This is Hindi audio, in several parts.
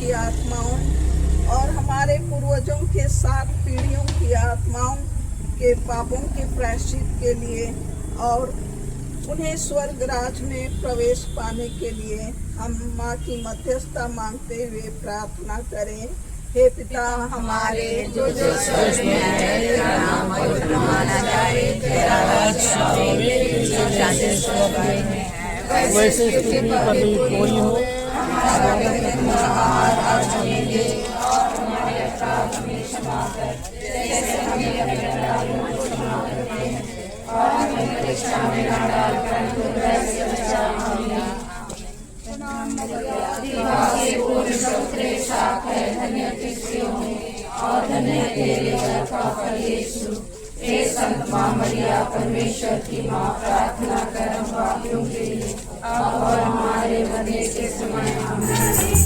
की आत्माओं और हमारे पूर्वजों के 7 पीढ़ियों की आत्माओं के पापों के प्रायश्चित के लिए और उन्हें स्वर्ग राज में प्रवेश पाने के लिए हम माँ की मध्यस्थता मांगते हुए प्रार्थना करें। हे पिता हमारे जो स्वर्ग में है, तेरा नाम पवित्र माना जाए, तेरा राज्य आवे, जैसे स्वर्ग में है वैसे पृथ्वी पर भी पूरी हो। हमारा प्रतिदिन आहार आज हमें दे और हमारे अपराध हमें क्षमा कर, जैसे हम अपने अपराधियों को क्षमा करते हैं, और हमें परीक्षा में न डाल परंतु बुराई से बचा। आमीन। धन्य स्त्रियों में और धन्य तेरे उदर का फल यीशु। हे संत माँ मरिया, परमेश्वर की माँ, प्रार्थना कर हम पापियों के लिए अब और हमारे मरने के समय। आमीन।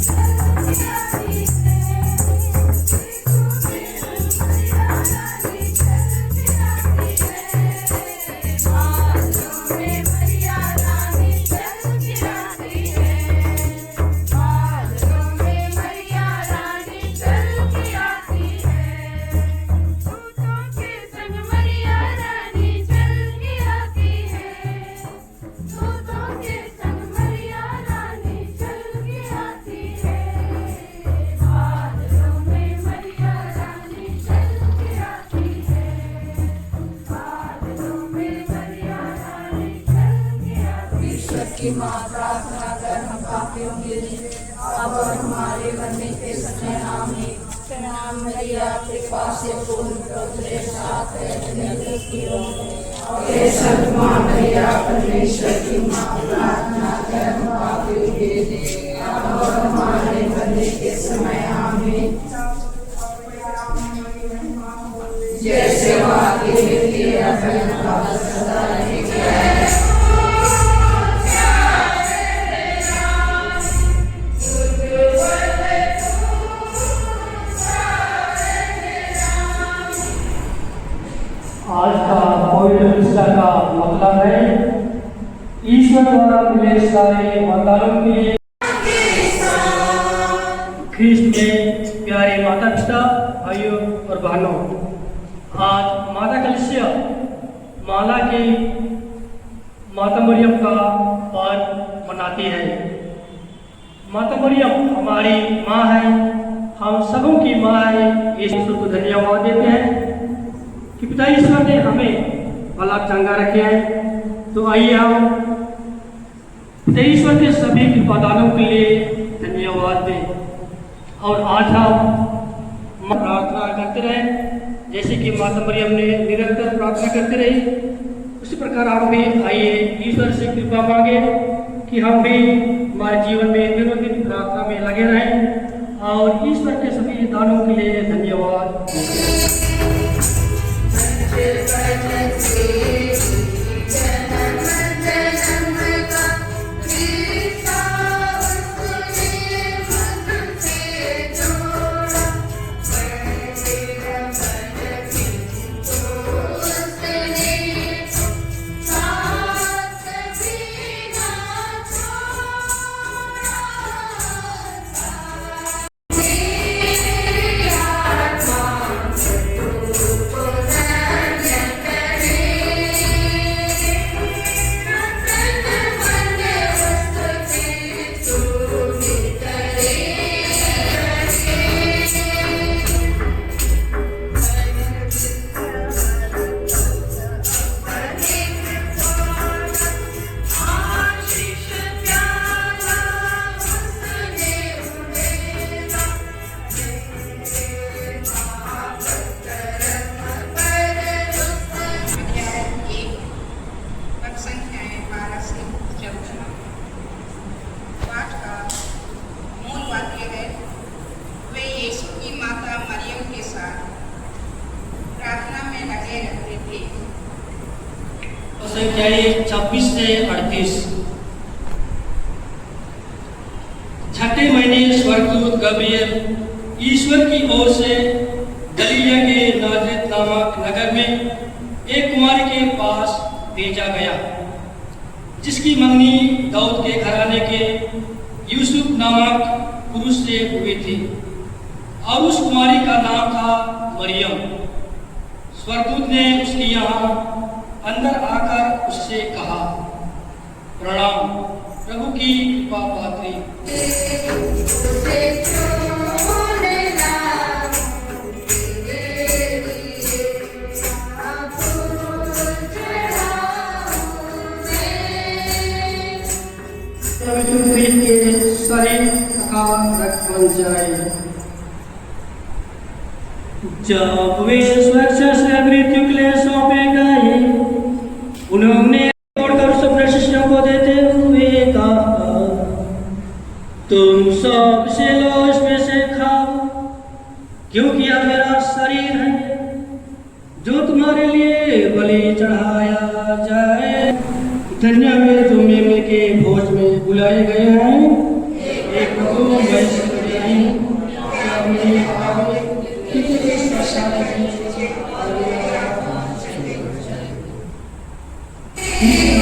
की माँ, प्रार्थना कर हम पापियों के लिए अब और हमारे मरने के समय। आमीन। प्रणाम मरिया, कृपा से पूर्ण प्रभु तेरे साथ है, धन्य स्त्रियों में और हे संत माँ मरिया, परमेश्वर की माँ, प्रार्थना कर हम पापियों के लिए अब और हमारे मरने के समय। आमीन। जैसे वाक्य मिलती है सदा रहेगी। आज का पवित्र मिशना का मतलब है ईश्वर द्वारा मिले सारे वरदानों के लिए। ख्रिस्त में प्यारे माता पिता, भाइयों और बहनों, आज माता कलीसिया माला की माता मरियम का पर्व मनाती है। माता मरियम हमारी माँ है, हम सबों की माँ है। ईश्वर को धन्यवाद देते हैं कि पिता ईश्वर ने हमें भला चंगा रखे हैं। तो आइए हम पिता ईश्वर के सभी कृपादानों के लिए धन्यवाद दें और आज हम प्रार्थना करते रहें। जैसे कि माता मरियम ने निरंतर प्रार्थना करते रही, उसी प्रकार हम भी आइए ईश्वर से कृपा मांगे कि हम भी हमारे जीवन में दिनों दिन प्रार्थना में लगे रहें और ईश्वर के सभी दानों के लिए धन्यवाद। संख्या 26 से 38। छठे महीने स्वर्गदूत गब्रिएल ईश्वर की ओर से गलीलिया के नाजरेत नामक नगर में एक कुमारी के पास भेजा गया, जिसकी मंगनी दाऊद के घराने के यूसुफ नामक पुरुष से हुए थे और उस कुमारी का नाम था मरियम। स्वर्गदूत ने उसके यहाँ अंदर आकर उससे कहा, प्रणाम, प्रभु की कृपा पात्री। पवित्र के शरीर का रक्त बन जाए। जब वे सुरक्षा से मृत्यु के लिए सौंपे गए, उन्होंने तोड़कर उस अपने शिष्यों को देते हुए कहा, तुम सब से लो, इसमें से खाओ, क्योंकि यह मेरा शरीर है जो तुम्हारे लिए बलि चढ़ाया जाए। धन्य वे जो मेमने के भोज में बुलाए गए हैं। एक को मैं नहीं